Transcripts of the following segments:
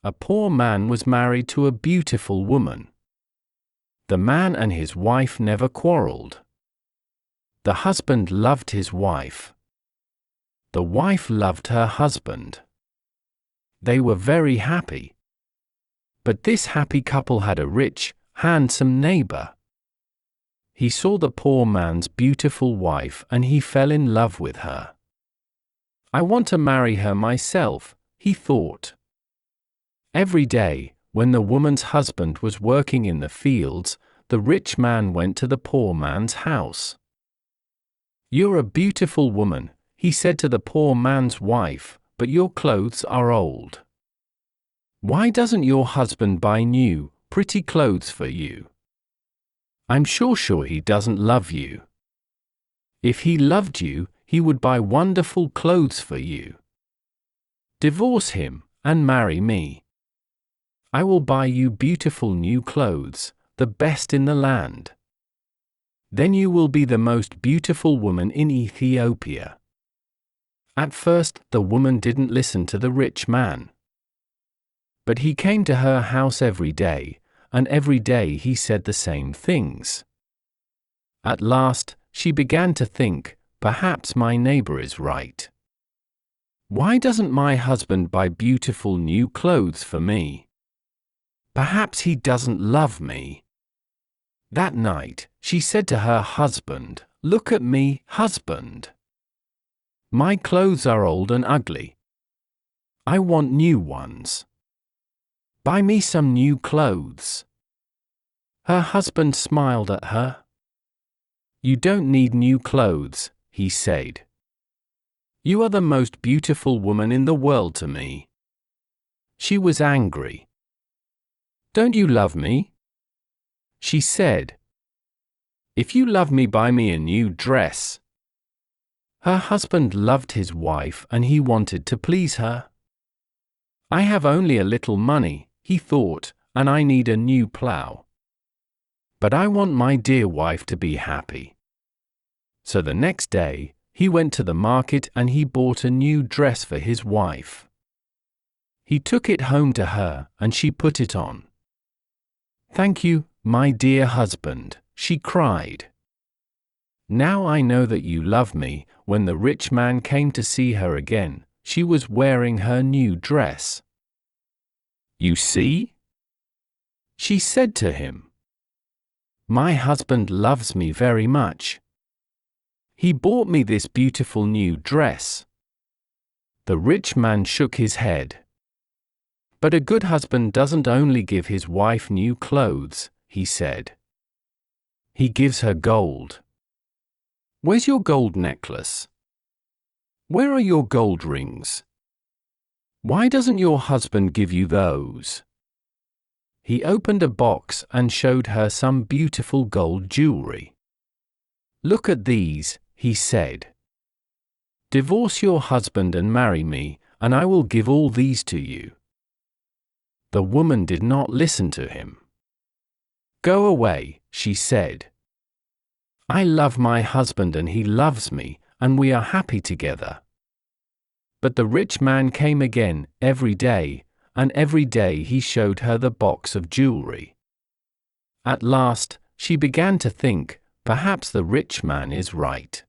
A poor man was married to a beautiful woman. The man and his wife never quarreled. The husband loved his wife. The wife loved her husband. They were very happy. But this happy couple had a rich, handsome neighbor. He saw the poor man's beautiful wife and he fell in love with her. "I want to marry her myself," he thought. Every day, when the woman's husband was working in the fields, the rich man went to the poor man's house. "You're a beautiful woman," he said to the poor man's wife, "but your clothes are old. Why doesn't your husband buy new, pretty clothes for you? I'm sure he doesn't love you. If he loved you, he would buy wonderful clothes for you. Divorce him and marry me. I will buy you beautiful new clothes, the best in the land. Then you will be the most beautiful woman in Ethiopia." At first, the woman didn't listen to the rich man. But he came to her house every day, and every day he said the same things. At last, she began to think, "Perhaps my neighbor is right. Why doesn't my husband buy beautiful new clothes for me? Perhaps he doesn't love me." That night, she said to her husband, "Look at me, husband. My clothes are old and ugly. I want new ones. Buy me some new clothes." Her husband smiled at her. "You don't need new clothes," he said. "You are the most beautiful woman in the world to me." She was angry. "Don't you love me?" she said. "If you love me, buy me a new dress." Her husband loved his wife and he wanted to please her. "I have only a little money," he thought, "and I need a new plow. But I want my dear wife to be happy." So the next day, he went to the market and he bought a new dress for his wife. He took it home to her and she put it on. "Thank you, my dear husband," she cried. "Now I know that you love me." When the rich man came to see her again, she was wearing her new dress. "You see?" she said to him. "My husband loves me very much. He bought me this beautiful new dress." The rich man shook his head. "But a good husband doesn't only give his wife new clothes," he said. "He gives her gold. Where's your gold necklace? Where are your gold rings? Why doesn't your husband give you those?" He opened a box and showed her some beautiful gold jewelry. "Look at these," he said. "Divorce your husband and marry me, and I will give all these to you." The woman did not listen to him. "Go away," she said. "I love my husband and he loves me, and we are happy together." But the rich man came again, every day, and every day he showed her the box of jewelry. At last, she began to think, "Perhaps the rich man is right.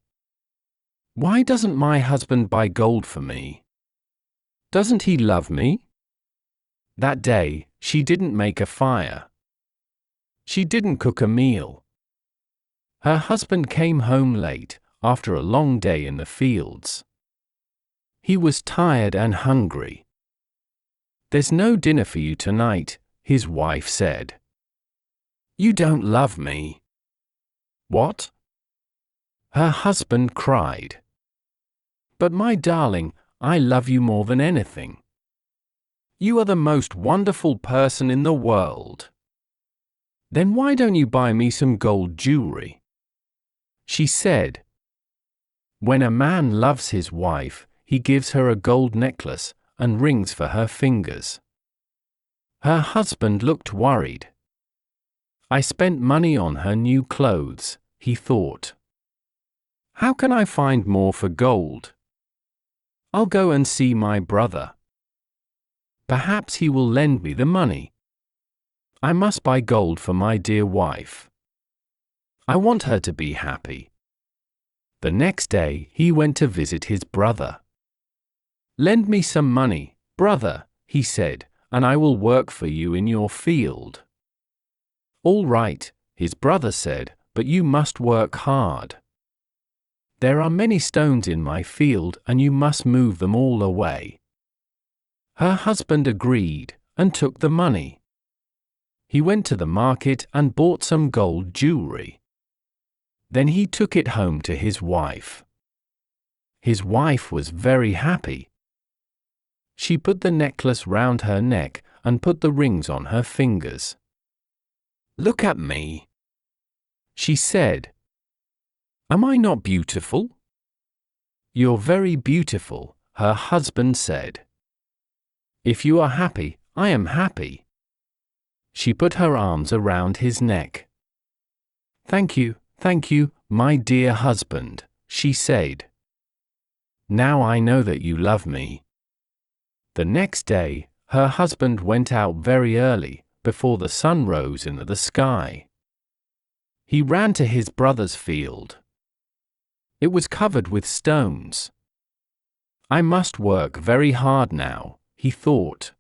Why doesn't my husband buy gold for me? Doesn't he love me?" That day, she didn't make a fire. She didn't cook a meal. Her husband came home late, after a long day in the fields. He was tired and hungry. "There's no dinner for you tonight," his wife said. "You don't love me." "What?" her husband cried. "But my darling, I love you more than anything. You are the most wonderful person in the world. Then why don't you buy me some gold jewelry?" she said. When a man loves his wife, he gives her a gold necklace and rings for her fingers. Her husband looked worried. "I spent money on her new clothes," he thought. "How can I find more for gold? I'll go and see my brother." Perhaps he will lend me the money. I must buy gold for my dear wife. I want her to be happy." The next day, he went to visit his brother. "Lend me some money, brother," he said, "and I will work for you in your field." "All right," his brother said, "but you must work hard. There are many stones in my field, and you must move them all away." Her husband agreed, and took the money. He went to the market and bought some gold jewelry. Then he took it home to his wife. His wife was very happy. She put the necklace round her neck and put the rings on her fingers. "Look at me," she said. "Am I not beautiful?" "You're very beautiful," her husband said. "If you are happy, I am happy." She put her arms around his neck. Thank you, my dear husband," she said. "Now I know that you love me." The next day, her husband went out very early, before the sun rose in the sky. He ran to his brother's field. It was covered with stones. "I must work very hard now," he thought.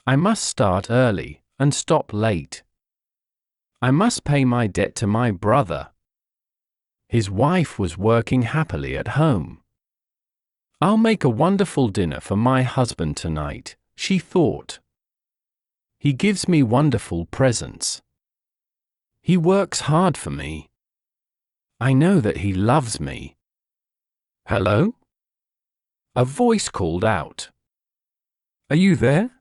"I must start early and stop late. I must pay my debt to my brother." His wife was working happily at home. "I'll make a wonderful dinner for my husband tonight," she thought. "He gives me wonderful presents. He works hard for me. I know that he loves me." "Hello?" a voice called out. "Are you there?"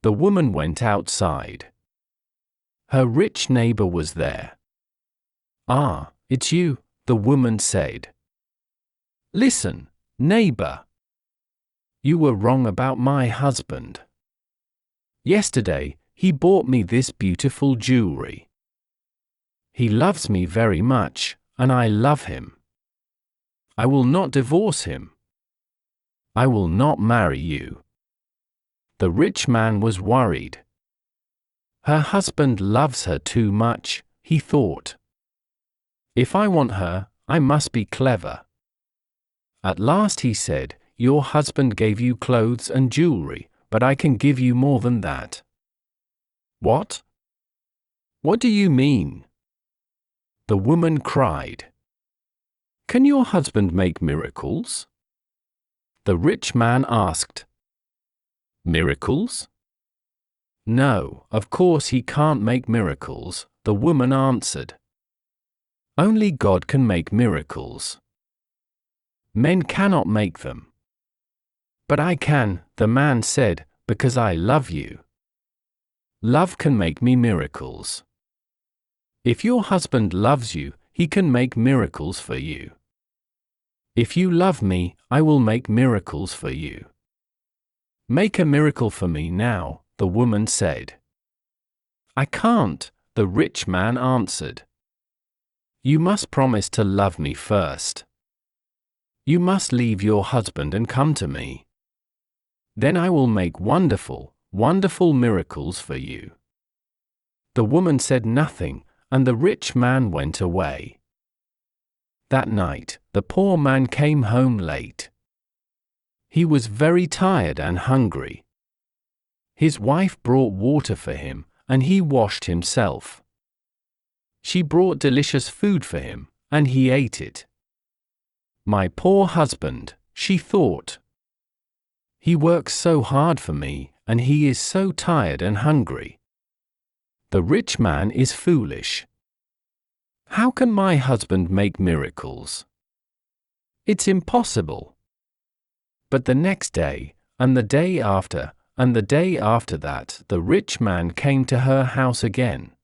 The woman went outside. Her rich neighbor was there. "Ah, it's you," the woman said. "Listen, neighbor. You were wrong about my husband. Yesterday, he bought me this beautiful jewelry. He loves me very much, and I love him. I will not divorce him. I will not marry you." The rich man was worried. Her husband loves her too much, he thought. If I want her, I must be clever. At last he said, "Your husband gave you clothes and jewelry, but I can give you more than that." "What? What do you mean?" The woman cried. "Can your husband make miracles?" The rich man asked. "Miracles?" "No, of course he can't make miracles," the woman answered. "Only God can make miracles. Men cannot make them." "But I can," the man said, "because I love you. Love can make me miracles. If your husband loves you, he can make miracles for you. If you love me, I will make miracles for you." "Make a miracle for me now," the woman said. "I can't," the rich man answered. "You must promise to love me first. You must leave your husband and come to me. Then I will make wonderful, wonderful miracles for you." The woman said nothing, and the rich man went away. That night, the poor man came home late. He was very tired and hungry. His wife brought water for him, and he washed himself. She brought delicious food for him, and he ate it. "My poor husband," she thought. "He works so hard for me, and he is so tired and hungry. The rich man is foolish. How can my husband make miracles? It's impossible." But the next day, and the day after, and the day after that, the rich man came to her house again.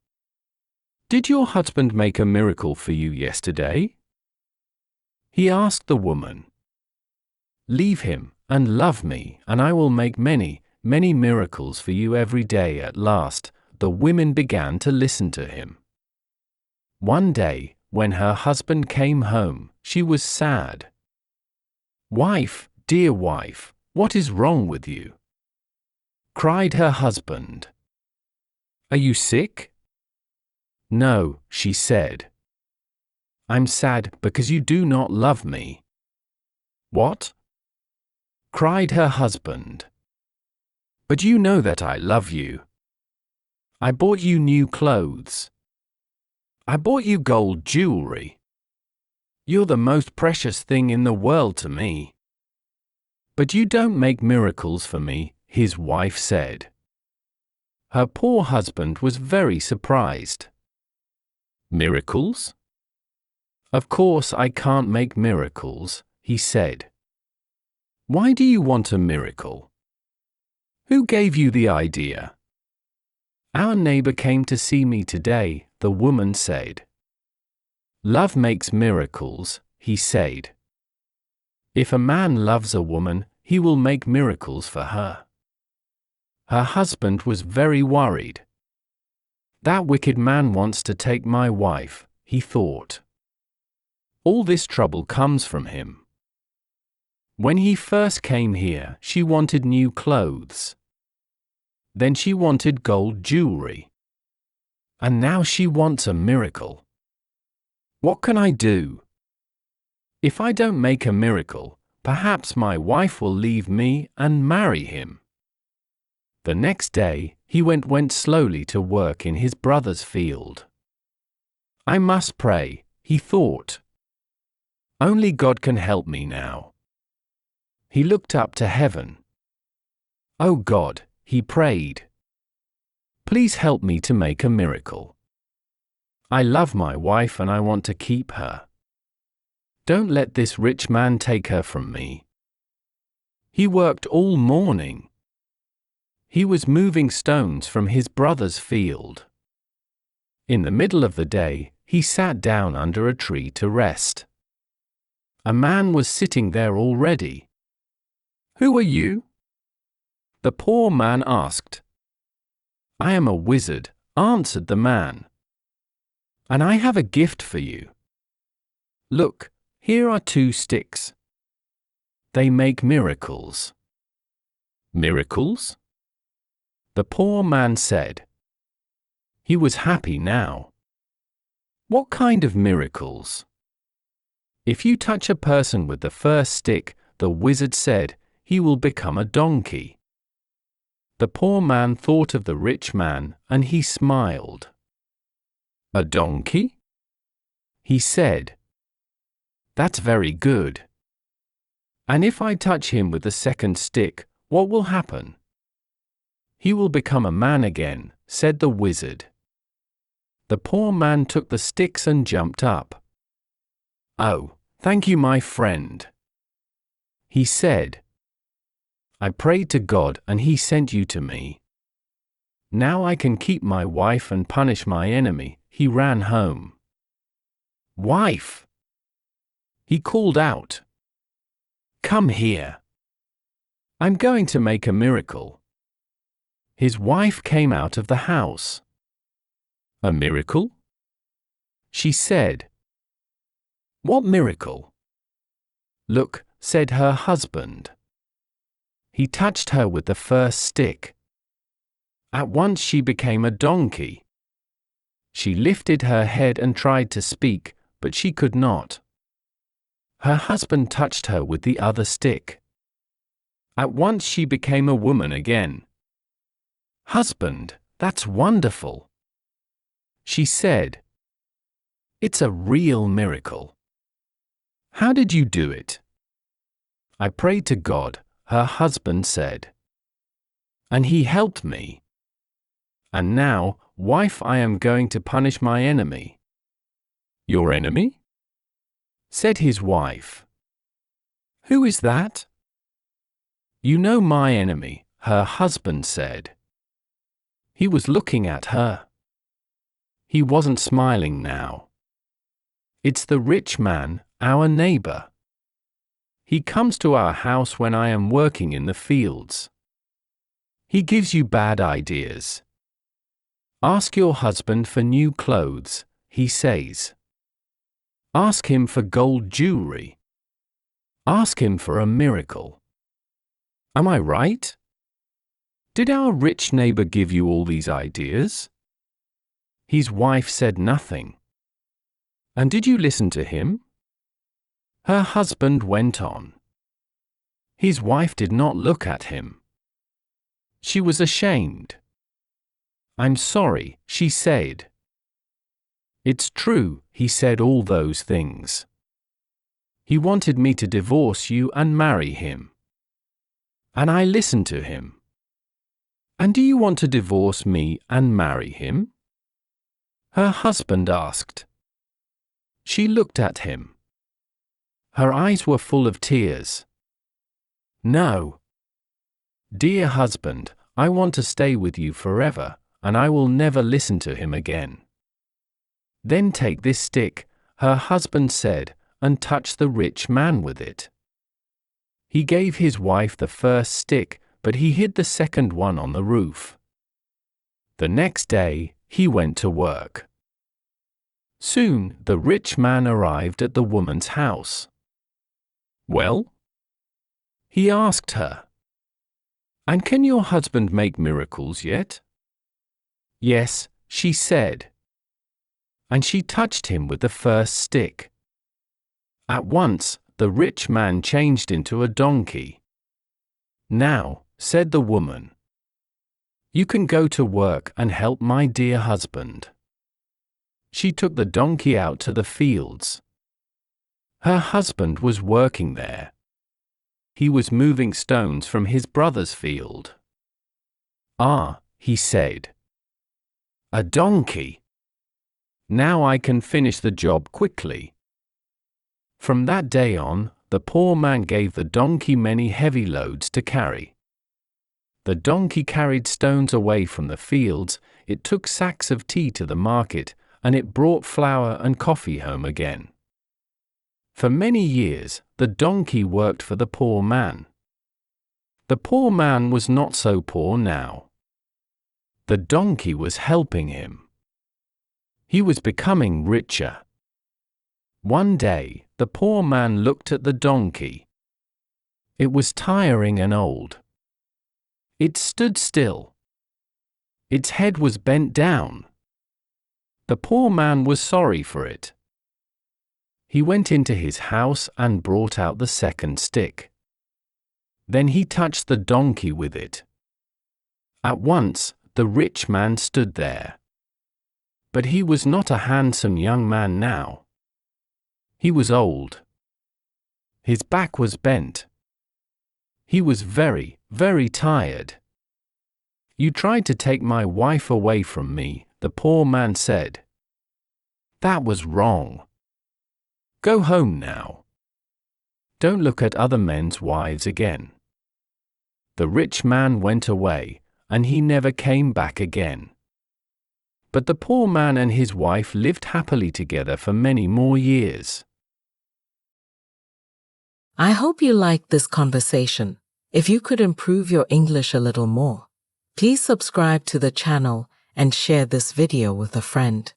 "Did your husband make a miracle for you yesterday?" he asked the woman. "Leave him, and love me, and I will make many, many miracles for you every day." At last, the women began to listen to him. One day, when her husband came home, she was sad. "Wife, dear wife, what is wrong with you? cried her husband. Are you sick? No, she said. I'm sad because you do not love me. What? Cried her husband. But you know that I love you. I bought you new clothes. I bought you gold jewelry. You're the most precious thing in the world to me. But you don't make miracles for me, his wife said. Her poor husband was very surprised. Miracles? Of course I can't make miracles, he said. Why do you want a miracle? Who gave you the idea? Our neighbor came to see me today, the woman said. Love makes miracles, he said. If a man loves a woman, he will make miracles for her. Her husband was very worried. That wicked man wants to take my wife, he thought. All this trouble comes from him. When he first came here, she wanted new clothes. Then she wanted gold jewelry. And now she wants a miracle. What can I do? If I don't make a miracle, perhaps my wife will leave me and marry him. The next day, he went slowly to work in his brother's field. I must pray, he thought. Only God can help me now. He looked up to heaven. Oh God, he prayed. Please help me to make a miracle. I love my wife and I want to keep her. Don't let this rich man take her from me. He worked all morning. He was moving stones from his brother's field. In the middle of the day, he sat down under a tree to rest. A man was sitting there already. Who are you? The poor man asked. I am a wizard, answered the man. And I have a gift for you. Look, here are 2 sticks. They make miracles. Miracles? The poor man said. He was happy now. What kind of miracles? If you touch a person with the first stick, the wizard said, he will become a donkey. The poor man thought of the rich man, and he smiled. A donkey? He said. That's very good. And if I touch him with the second stick, what will happen? He will become a man again, said the wizard. The poor man took the sticks and jumped up. Oh, thank you, my friend. He said. I prayed to God and he sent you to me. Now I can keep my wife and punish my enemy. He ran home. Wife! He called out. Come here. I'm going to make a miracle. His wife came out of the house. A miracle? She said. What miracle? Look, said her husband. He touched her with the first stick. At once she became a donkey. She lifted her head and tried to speak, but she could not. Her husband touched her with the other stick. At once she became a woman again. Husband, that's wonderful. She said. It's a real miracle. How did you do it? I prayed to God, her husband said. And he helped me. And now, wife, I am going to punish my enemy. Your enemy? Said his wife. Who is that? You know my enemy, her husband said. He was looking at her. He wasn't smiling now. It's the rich man, our neighbor. He comes to our house when I am working in the fields. He gives you bad ideas. Ask your husband for new clothes, he says. Ask him for gold jewelry. Ask him for a miracle. Am I right? Did our rich neighbor give you all these ideas? His wife said nothing. And did you listen to him? Her husband went on. His wife did not look at him. She was ashamed. I'm sorry, she said. It's true, he said all those things. He wanted me to divorce you and marry him. And I listened to him. And do you want to divorce me and marry him? Her husband asked. She looked at him. Her eyes were full of tears. No. Dear husband, I want to stay with you forever, and I will never listen to him again. Then take this stick, her husband said, and touch the rich man with it. He gave his wife the first stick, but he hid the second one on the roof. The next day, he went to work. Soon, the rich man arrived at the woman's house. Well? He asked her. And can your husband make miracles yet? Yes, she said. And she touched him with the first stick. At once, the rich man changed into a donkey. Now, said the woman, you can go to work and help my dear husband. She took the donkey out to the fields. Her husband was working there. He was moving stones from his brother's field. Ah, he said. A donkey. Now I can finish the job quickly. From that day on, the poor man gave the donkey many heavy loads to carry. The donkey carried stones away from the fields, it took sacks of tea to the market, and it brought flour and coffee home again. For many years, the donkey worked for the poor man. The poor man was not so poor now. The donkey was helping him. He was becoming richer. One day, the poor man looked at the donkey. It was tiring and old. It stood still. Its head was bent down. The poor man was sorry for it. He went into his house and brought out the second stick. Then he touched the donkey with it. At once, the rich man stood there. But he was not a handsome young man now. He was old. His back was bent. He was very, very tired. You tried to take my wife away from me, the poor man said. That was wrong. Go home now. Don't look at other men's wives again. The rich man went away, and he never came back again. But the poor man and his wife lived happily together for many more years. I hope you liked this conversation. If you could improve your English a little more, please subscribe to the channel and share this video with a friend.